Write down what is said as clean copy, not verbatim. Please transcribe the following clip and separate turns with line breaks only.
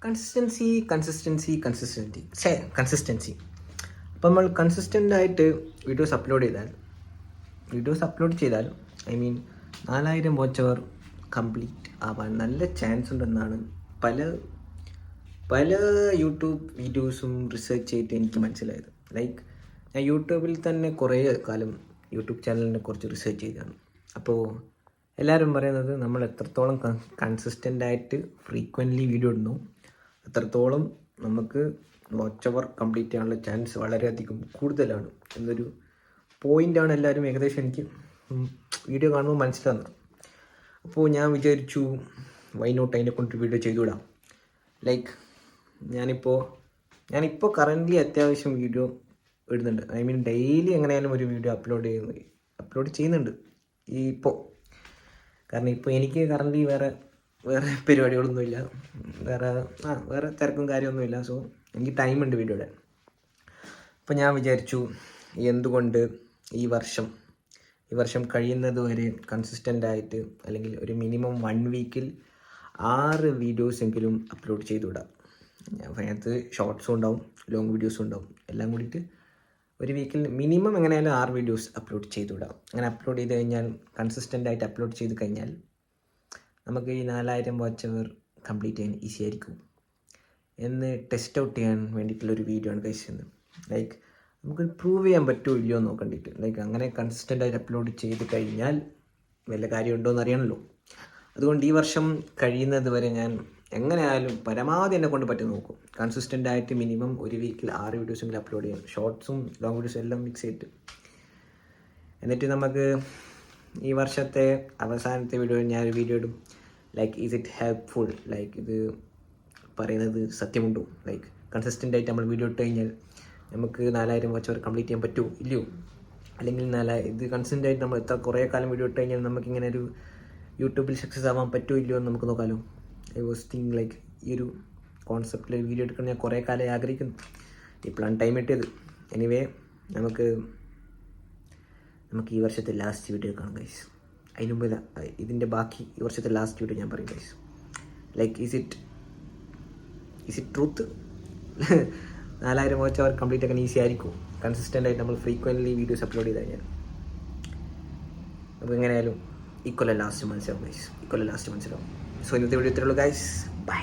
Consistency. അപ്പോൾ നമ്മൾ കൺസിസ്റ്റൻ്റായിട്ട് വീഡിയോസ് അപ്ലോഡ് ചെയ്താൽ I mean 4000 watch hour complete ആവാൻ നല്ല ചാൻസ് ഉണ്ടെന്നാണ് പല യൂട്യൂബ് വീഡിയോസും റിസർച്ച് ചെയ്തിട്ട് എനിക്ക് മനസ്സിലായത്. ലൈക്ക് ഞാൻ യൂട്യൂബിൽ തന്നെ കുറേ കാലം യൂട്യൂബ് ചാനലിനെ കുറിച്ച് റിസർച്ച് ചെയ്തതാണ്. അപ്പോൾ എല്ലാവരും പറയുന്നത് നമ്മൾ എത്രത്തോളം കൺസിസ്റ്റൻ്റായിട്ട് ഫ്രീക്വൻ്റ്ലി വീഡിയോ ഇടുന്നു അത്രത്തോളം നമുക്ക് വാച്ച് അവർ കംപ്ലീറ്റ് ചെയ്യാനുള്ള ചാൻസ് വളരെയധികം കൂടുതലാണ് എന്നൊരു പോയിൻ്റാണ് എല്ലാവരും ഏകദേശം എനിക്ക് വീഡിയോ കാണുമ്പോൾ മനസ്സിലാകുന്നത്. അപ്പോൾ ഞാൻ വിചാരിച്ചു വൈ നോട്ട് അതിനെക്കൊണ്ടൊരു വീഡിയോ ചെയ്തുവിടാം. ലൈക്ക് ഞാനിപ്പോൾ കറൻ്റ്ലി അത്യാവശ്യം വീഡിയോ ഇടുന്നുണ്ട്. ഐ മീൻ ഡെയിലി എങ്ങനെയായാലും ഒരു വീഡിയോ അപ്ലോഡ് ചെയ്യുന്നുണ്ട് ഇപ്പോൾ. കാരണം ഇപ്പോൾ എനിക്ക് കറൻ്റ്ലി വേറെ പരിപാടികളൊന്നുമില്ല, വേറെ തിരക്കും കാര്യമൊന്നുമില്ല. സോ എനിക്ക് ടൈമുണ്ട് വീഡിയോ ഇടാൻ. അപ്പോൾ ഞാൻ വിചാരിച്ചു എന്തുകൊണ്ട് ഈ വർഷം കഴിയുന്നത് വരെ കൺസിസ്റ്റൻ്റായിട്ട് അല്ലെങ്കിൽ ഒരു മിനിമം 1 വീക്കിൽ 6 വീഡിയോസെങ്കിലും അപ്ലോഡ് ചെയ്തുവിടാം. അതിനകത്ത് ഷോർട്സും ഉണ്ടാവും, ലോങ് വീഡിയോസും ഉണ്ടാവും. എല്ലാം കൂടിയിട്ട് ഒരു വീക്കിൽ മിനിമം എങ്ങനെയായാലും 6 വീഡിയോസ് അപ്ലോഡ് ചെയ്തുവിടാം. അങ്ങനെ അപ്ലോഡ് ചെയ്ത് കഴിഞ്ഞാൽ കൺസിസ്റ്റൻ്റായിട്ട് അപ്ലോഡ് ചെയ്ത് കഴിഞ്ഞാൽ നമുക്ക് ഈ 4000 വാച്ച് അവർ കംപ്ലീറ്റ് ചെയ്യാൻ ഈസി ആയിരിക്കും എന്ന് ടെസ്റ്റ് ഔട്ട് ചെയ്യാൻ വേണ്ടിയിട്ടുള്ളൊരു വീഡിയോ ആണ് കഴിച്ചത്. ലൈക്ക് നമുക്ക് പ്രൂവ് ചെയ്യാൻ പറ്റുമോ ഇല്ലയോ എന്ന് നോക്കണ്ടിട്ട്. ലൈക്ക് അങ്ങനെ കൺസിസ്റ്റൻ്റായിട്ട് അപ്ലോഡ് ചെയ്ത് കഴിഞ്ഞാൽ വല്ല കാര്യമുണ്ടോ എന്ന് അറിയണമല്ലോ. അതുകൊണ്ട് ഈ വർഷം കഴിയുന്നത് വരെ ഞാൻ എങ്ങനെയായാലും പരമാവധി എന്നെ കൊണ്ട് പറ്റി നോക്കും. കൺസിസ്റ്റൻ്റായിട്ട് മിനിമം ഒരു വീക്കിൽ 6 വീഡിയോസെങ്കിലും അപ്ലോഡ് ചെയ്യാം. ഷോർട്സും ലോങ് വീഡിയോസും എല്ലാം മിക്സ് ചെയ്തിട്ട്. എന്നിട്ട് നമുക്ക് ഈ വർഷത്തെ അവസാനത്തെ വീഡിയോ ഞാനൊരു വീഡിയോ ഇടും. Like is it helpful, like ഇത് പറയുന്നത് സത്യമുണ്ടോ, ലൈക്ക് കൺസിസ്റ്റൻ്റായിട്ട് നമ്മൾ വീഡിയോ ഇട്ട് കഴിഞ്ഞാൽ നമുക്ക് 4000 വാച്ച് അവർ കംപ്ലീറ്റ് ചെയ്യാൻ പറ്റുമോ ഇല്ലയോ, അല്ലെങ്കിൽ ഇത് കൺസിസ്റ്റൻ്റായിട്ട് നമ്മൾ കുറേ കാലം വീഡിയോ ഇട്ട് കഴിഞ്ഞാൽ നമുക്കിങ്ങനെ ഒരു യൂട്യൂബിൽ സക്സസ് ആവാൻ പറ്റുമോ ഇല്ലയോ എന്ന് നമുക്ക് നോക്കാമല്ലോ. ഐ വാസ് തിങ്ക് ലൈക്ക് ഈ ഒരു കോൺസെപ്റ്റിൽ വീഡിയോ എടുക്കണം ഞാൻ കുറേ കാലം ആഗ്രഹിക്കുന്നു. ഇപ്പോഴാണ് ടൈം കിട്ടിയത്. എനിവേ നമുക്ക് ഈ വർഷത്തെ ലാസ്റ്റ് വീഡിയോ കാണാം ഗൈസ്. അതിന് മുമ്പ് ഇതിൻ്റെ ബാക്കി ഈ വർഷത്തെ ലാസ്റ്റ് വീഡിയോ ഞാൻ പറയും guys. Like is it truth 4000 watch hour complete ആക്കാൻ ഈസി ആയിരിക്കും കൺസിസ്റ്റൻ്റായിട്ട് നമ്മൾ ഫ്രീക്വൻ്റ്ലി വീഡിയോസ് അപ്ലോഡ് ചെയ്ത് കഴിഞ്ഞാൽ. നമുക്ക് എങ്ങനെയായാലും ലാസ്റ്റ് മനസ്സിലാവും ഗൈസ്. സോ ഇന്നത്തെ വീഡിയോ ഇത്രയുള്ളൂ ഗൈസ്. ബൈ.